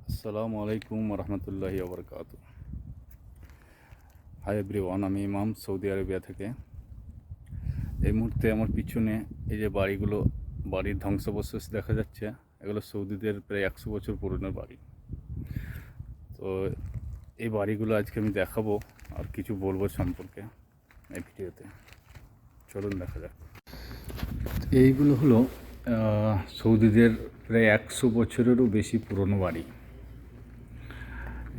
আসসালামু আলাইকুম রহমতুল্লাহি ওবরকাত। হাই এভরিওয়ান, আমি ইমাম সৌদি আরবিয়া থেকে। এই মুহূর্তে আমার পিছনে এই যে বাড়ির ধ্বংসাবশেষ দেখা যাচ্ছে, এগুলো সৌদিদের প্রায় 100 বছর পুরনো বাড়ি। তো এই বাড়িগুলো আজকে আমি দেখাবো আর কিছু বলবো সম্পর্কে এই ভিডিওতে। চলুন দেখা যাক। এইগুলো হলো সৌদিদের প্রায় 100 বছরেরও বেশি পুরনো বাড়ি।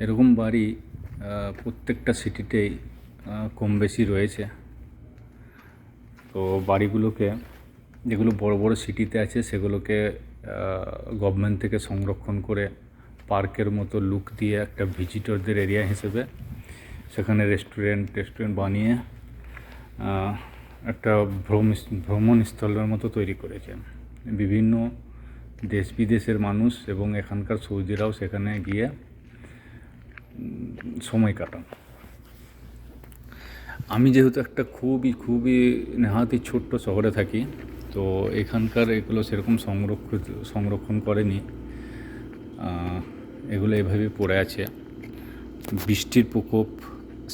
এরকম বাড়ি প্রত্যেকটা সিটিতেই কম বেশি রয়েছে। তো বাড়িগুলোকে, যেগুলো বড় বড় সিটিতে আছে, সেগুলোকে গভর্নমেন্ট থেকে সংরক্ষণ করে পার্কের মতো লুক দিয়ে একটা ভিজিটরদের এরিয়া হিসেবে সেখানে রেস্টুরেন্ট বানিয়ে একটা ভ্রমণস্থলের মতো তৈরি করেছে। বিভিন্ন দেশ বিদেশের মানুষ এবং এখানকার সৌদিরাও সেখানে গিয়ে সময় কাটান। আমি যেহেতু একটা খুবই নেহাতি ছোট্ট শহরে থাকি, তো এখানকার এগুলো সেরকম সংরক্ষণ করেনি। এগুলো এভাবে পড়ে আছে। বৃষ্টির প্রকোপ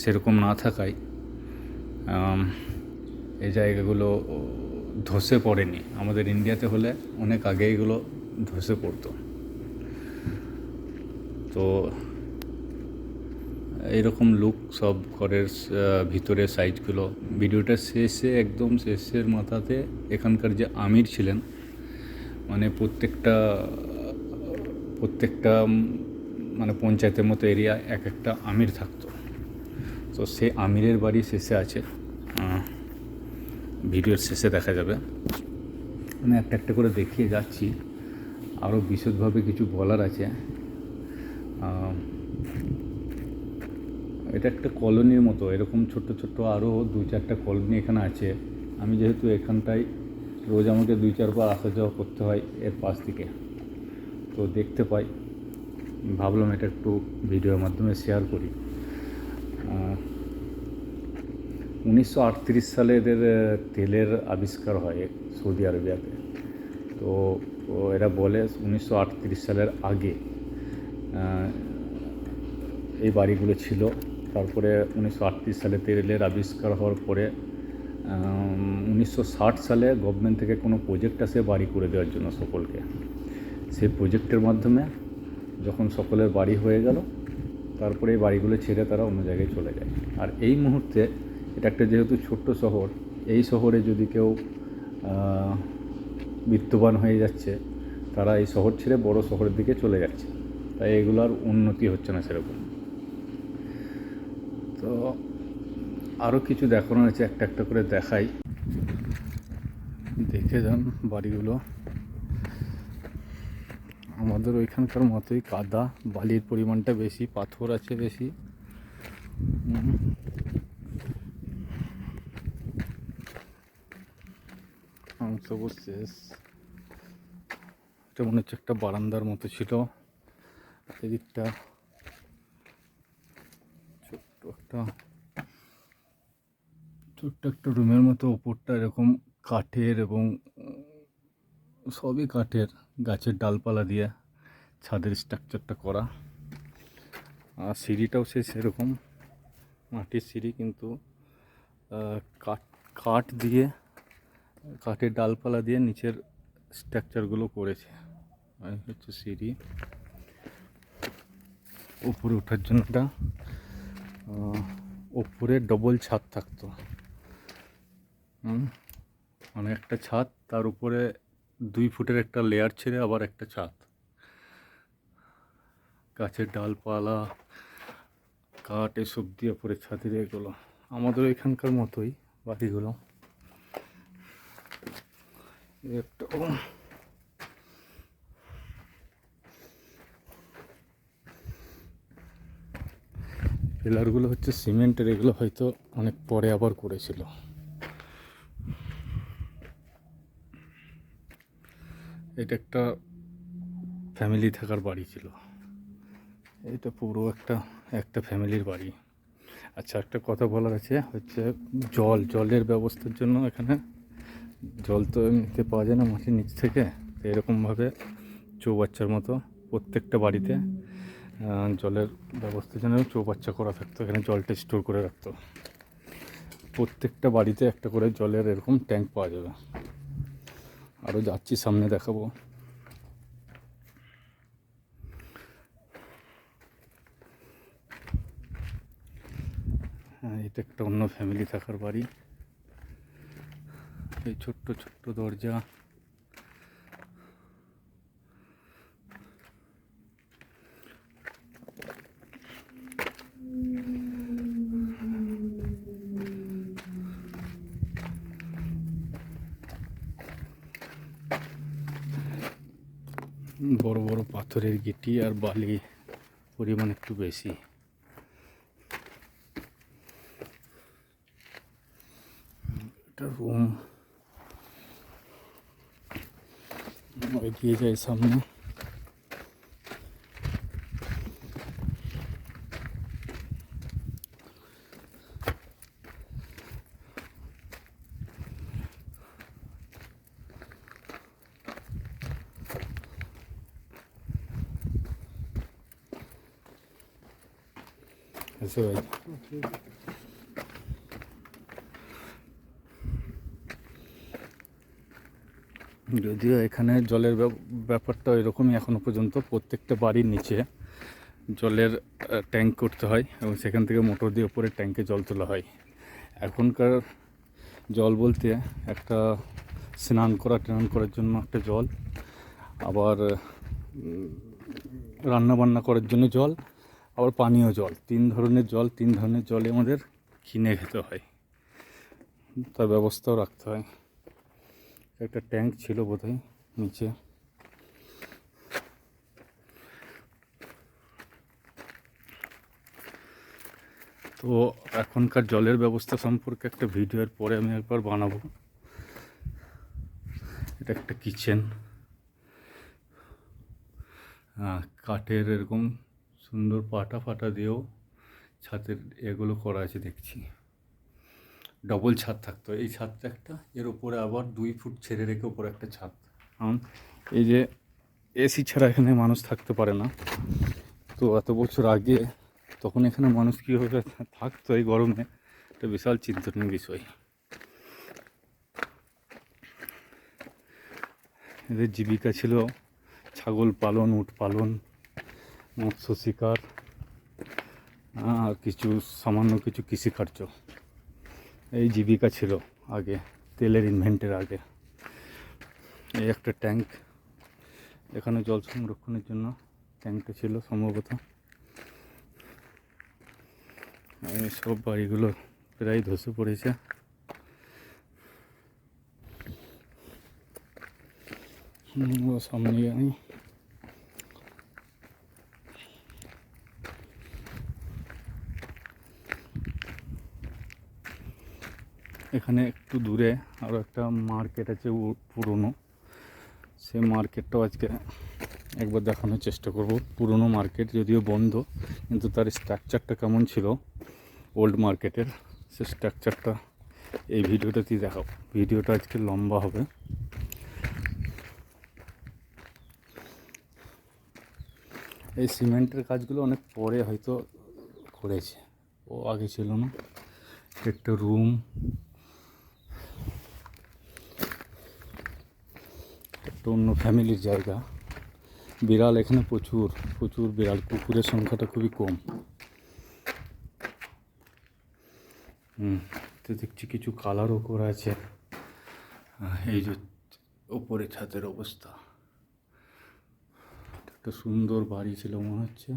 সেরকম না থাকায় এই জায়গাগুলো ধসে পড়েনি। আমাদের ইন্ডিয়াতে হলে অনেক আগে এগুলো ধসে পড়তো। তো এইরকম লুক সব ঘরের ভিতরের সাইজগুলো। ভিডিওটা একদম শেষের মাথাতে এখানকার যে আমির ছিলেন, মানে প্রত্যেকটা মানে পঞ্চায়েতের মতো এরিয়া এক একটা আমির থাকতো। তো সে আমিরের বাড়ি শেষে আছে, ভিডিওর শেষে দেখা যাবে। আমি একটা করে দেখিয়ে যাচ্ছি, আরও বিশদভাবে কিছু বলার আছে। এটা একটা কলোনির মতো, এরকম ছোট্ট আরও 2-4টা কলোনি এখানে আছে। আমি যেহেতু এখানটায় রোজ আমাকে 2-4 বার আসা যাওয়া করতে হয় এর পাশ দিকে, তো দেখতে পাই, ভাবলাম এটা একটু ভিডিওর মাধ্যমে শেয়ার করি। 1938 সালে এদের তেলের আবিষ্কার হয় সৌদি আরবিয়াতে। তো এরা বলে 1938 সালের আগে এই বাড়িগুলো ছিল। তারপরে 1938 সালে তেলের আবিষ্কার হওয়ার পরে 1960 সালে গভর্নমেন্ট থেকে কোনো প্রজেক্ট আসে বাড়ি করে দেওয়ার জন্য সকলকে। সেই প্রজেক্টের মাধ্যমে যখন সকলের বাড়ি হয়ে গেল, তারপরে এই বাড়িগুলো ছেড়ে তারা অন্য জায়গায় চলে যায়। আর এই মুহূর্তে এটা একটা যেহেতু ছোট্ট শহর, এই শহরে যদি কেউ বিত্তবান হয়ে যাচ্ছে, তারা এই শহর ছেড়ে বড় শহরের দিকে চলে যাচ্ছে। তাই এগুলোর উন্নতি হচ্ছে না সেরকম। তো আরও কিছু দেখানো আছে, একটা করে দেখাই, দেখে যান বাড়িগুলো। আমাদের ওইখানকার মতোই কাদা, বালির পরিমাণটা বেশি, পাথর আছে বেশি। সবুজ শেষ। এটা মনে হচ্ছে একটা বারান্দার মতো ছিল। এদিকটা ছোট্ট একটা রুমের মতো, ওপরটা এরকম কাঠের এবং সবই কাঠের, গাছের ডালপালা দিয়ে ছাদের স্ট্রাকচারটা করা। আর সিঁড়িটাও সেরকম মাটির সিঁড়ি, কিন্তু কাঠের ডালপালা দিয়ে নিচের স্ট্রাকচারগুলো করেছে। হচ্ছে সিঁড়ি, উপরে ওঠার জন্য উপরে ডবল ছাদ থাকতো। মানে একটা ছাদ, তার উপরে 2 ফুটের একটা লেয়ার ছেড়ে আবার একটা ছাদ। গাছের ডালপালা, কাঠ এসব দিয়ে পরে ছাদের এগুলো আমাদের এখানকার মতোই বাড়িগুলো। একটা পিলারগুলো হচ্ছে সিমেন্টের, এগুলো হয়তো অনেক পরে আবার করেছিল। এটা একটা ফ্যামিলি থাকার বাড়ি ছিল। এটা পুরো একটা ফ্যামিলির বাড়ি। আচ্ছা, একটা কথা বলার আছে, হচ্ছে জলের ব্যবস্থার জন্য এখানে জল তো এমনিতে পাওয়া যায় না মাটির নিচ থেকে, তো এরকমভাবে চৌবাচ্চার মতো প্রত্যেকটা বাড়িতে জলের ব্যবস্থার জন্য চৌবাচ্চা করা থাকতো, এখানে জলটা স্টোর করে রাখতো। প্রত্যেকটা বাড়িতে একটা করে জলের এরকম ট্যাঙ্ক পাওয়া যাবে। আরও যাচ্ছি, সামনে দেখাবো। হ্যাঁ, এটা একটা অন্য ফ্যামিলি থাকার বাড়ি। এই ছোট্ট ছোট্ট দরজা, বড় বড় পাথরের গিটি আর বালি পরিমাণ একটু বেশি। এটা রুম, এগিয়ে যায় সামনে। ऐसे भाई যদিও এখানে জলের ব্যাপারটা এরকমই এখনও পর্যন্ত। প্রত্যেকটা বাড়ির নিচে জলের ট্যাঙ্ক করতে হয় এবং সেখান থেকে মোটর দিয়ে উপরে ট্যাঙ্কে জল তোলা হয়। এখনকার জল বলতে একটা স্নান করার জন্য একটা জল, আবার রান্না বান্না করার জন্য জল, আবার পানীয় জল, তিন ধরনের জলই আমাদের কিনে খেতে হয়, তার ব্যবস্থাও রাখতে হয়। একটা ট্যাঙ্ক ছিল বোধহয় নিচে। তো এখনকার জলের ব্যবস্থা সম্পর্কে একটা ভিডিওর পরে আমি একবার বানাবো। এটা একটা কিচেন, কাঠের এরকম সুন্দর পাটা ফাটা দিয়েও ছাদের এগুলো করা আছে দেখছি। ডবল ছাদ থাকতো, এই ছাদটা একটা, এর উপরে আবার 2 ফুট ছেড়ে রেখে উপরে একটা ছাদ। কারণ এই যে এসি ছাড়া এখানে মানুষ থাকতে পারে না। তো এত বছর আগে তখন এখানে মানুষ কীভাবে থাকতো এই গরমে, একটা বিশাল চিন্তনীয় বিষয়। এদের জীবিকা ছিল ছাগল পালন, উট পালন, মৎস্য শিকার, আর সামান্য কিছু কৃষিকার্য। এই জীবিকা ছিল আগে, তেলের ইনভেন্টের আগে। এই একটা ট্যাঙ্ক, এখানে জল সংরক্ষণের জন্য ট্যাঙ্কটা ছিল সম্ভবত। এই সব বাড়িগুলো প্রায় ধসে পড়েছে। সামনে আমি এখানে একটু দূরে আরও একটা মার্কেট আছে পুরনো, সেই মার্কেটটাও আজকে একবার দেখানোর চেষ্টা করব। পুরনো মার্কেট, যদিও বন্ধ, কিন্তু তার স্ট্রাকচারটা কেমন ছিল ওল্ড মার্কেটের, সে স্ট্রাকচারটা এই ভিডিওটাতেই দেখাবো। ভিডিওটা আজকে লম্বা হবে। এই সিমেন্টের কাজগুলো অনেক পরে হয়তো করেছে, ও আগে ছিল না। একটা রুম, একটা অন্য ফ্যামিলির জায়গা। বিড়াল এখানে প্রচুর প্রচুর বিড়াল, কুকুরের সংখ্যাটা খুবই কম। তো দেখছি কিছু কালারও করা আছে। এই যে ওপরে ছাদের অবস্থা, একটা সুন্দর বাড়ি ছিল মনে হচ্ছে।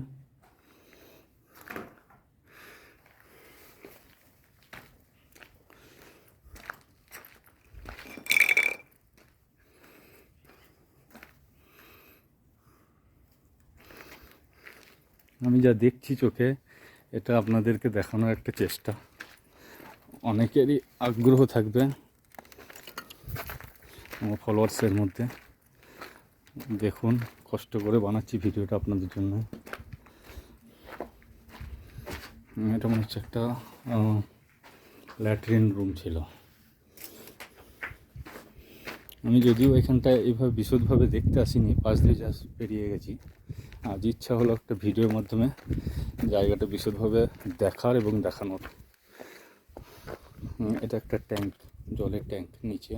আমি যা দেখছি চোখে, এটা আপনাদেরকে দেখানোর একটা চেষ্টা। অনেকেরই আগ্রহ থাকবে আমার ফলোয়ার্সের মধ্যে। দেখুন, কষ্ট করে বানাচ্ছি ভিডিওটা আপনাদের জন্য। এটা মনে হচ্ছে একটা ল্যাট্রিন রুম ছিল। আমি যদিও এখানটায় এইভাবে বিশদভাবে দেখতে আসিনি, পাশ দিয়ে জাস্ট পেরিয়ে গেছি। আজ ইচ্ছা হলো একটা ভিডিওর মাধ্যমে জায়গাটা বিশদভাবে দেখার এবং দেখানোর। এটা একটা ট্যাঙ্ক, জলের ট্যাঙ্ক নিচে।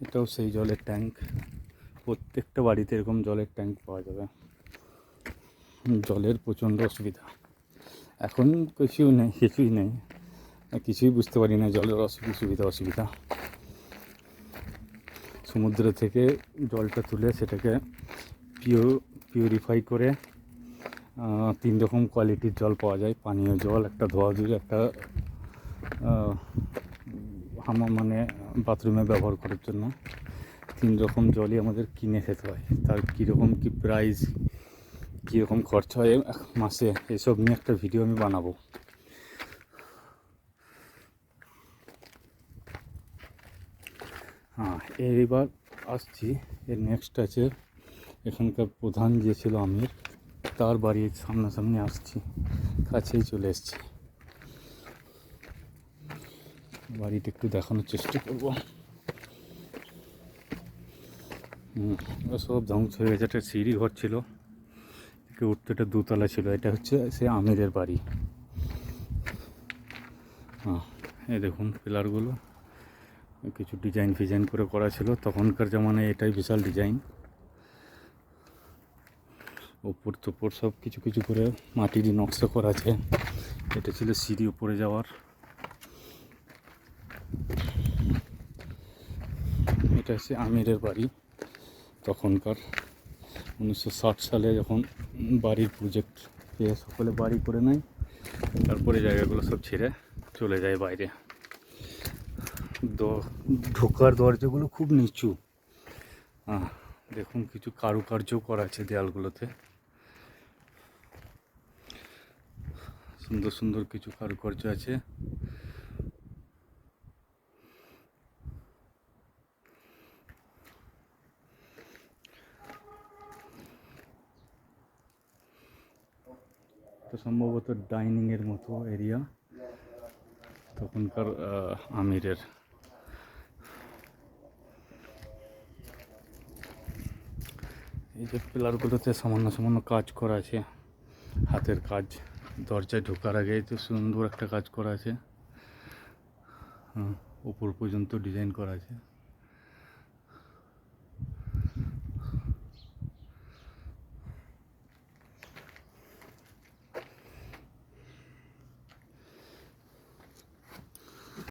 এটাও সেই জলের ট্যাঙ্ক। প্রত্যেকটা বাড়িতে এরকম জলের ট্যাঙ্ক পাওয়া যাবে। জলের প্রচণ্ড অসুবিধা এখন, কিছুই নেই, কিছুই বুঝতে পারি না জলের অসুবিধা। সমুদ্র থেকে জলটা তুলে সেটাকে পিউরিফাই করে 3 রকম কোয়ালিটির জল পাওয়া যায়। পানীয় জল, একটা ধোয়াধুয়ি, একটা মানে বাথরুমে ব্যবহার করার জন্য। 3 রকম জলই আমাদের কিনে খেতে হয়। তার কীরকম কী প্রাইস, কীরকম খরচা হয় মাসে, এসব নিয়ে একটা ভিডিও আমি বানাবো। এইবার আসছি, এর নেক্সট আছে এখানকার প্রধান যে ছিল আমির, তার বাড়ির সামনাসামনি আসছি, কাছেই চলে এসেছি। বাড়িটা একটু দেখানোর চেষ্টা করবো। সব ধ্বংস হয়ে গেছে। একটা সিঁড়ি ঘর ছিল, উঠতে, একটা 2তলা ছিল। এটা হচ্ছে সে আমিরের বাড়ি। এই দেখুন পিলারগুলো কিছু ডিজাইন করে করা ছিল তখনকার জামানায়। এটাই বিশাল ডিজাইন। ওপর তোপর সব কিছু করে মাটিরই নকশা করা আছে। এটা ছিল সিঁড়ি উপরে যাওয়ার। এটা হচ্ছে আমিরের বাড়ি তখনকার 1960 সালে, যখন বাড়ির প্রজেক্ট পেয়ে সকলে বাড়ি করে নেয়, তারপরে জায়গাগুলো সব ছেড়ে চলে যায় বাইরে। ঢোকার দরজাগুলো খুব নিচু। দেখুন কিছু কারুকার্য করা আছে দেয়ালগুলোতে, সুন্দর কিছু কারুকার্য আছে। তো সম্ভবত ডাইনিংয়ের মতো এরিয়া তখনকার আমিরের। এই যে পিলারগুলোতে সামান্য কাজ করা আছে, হাতের কাজ। দরজায় ঢোকার আগে তো সুন্দর একটা কাজ করা আছে, উপর পর্যন্ত ডিজাইন করা আছে।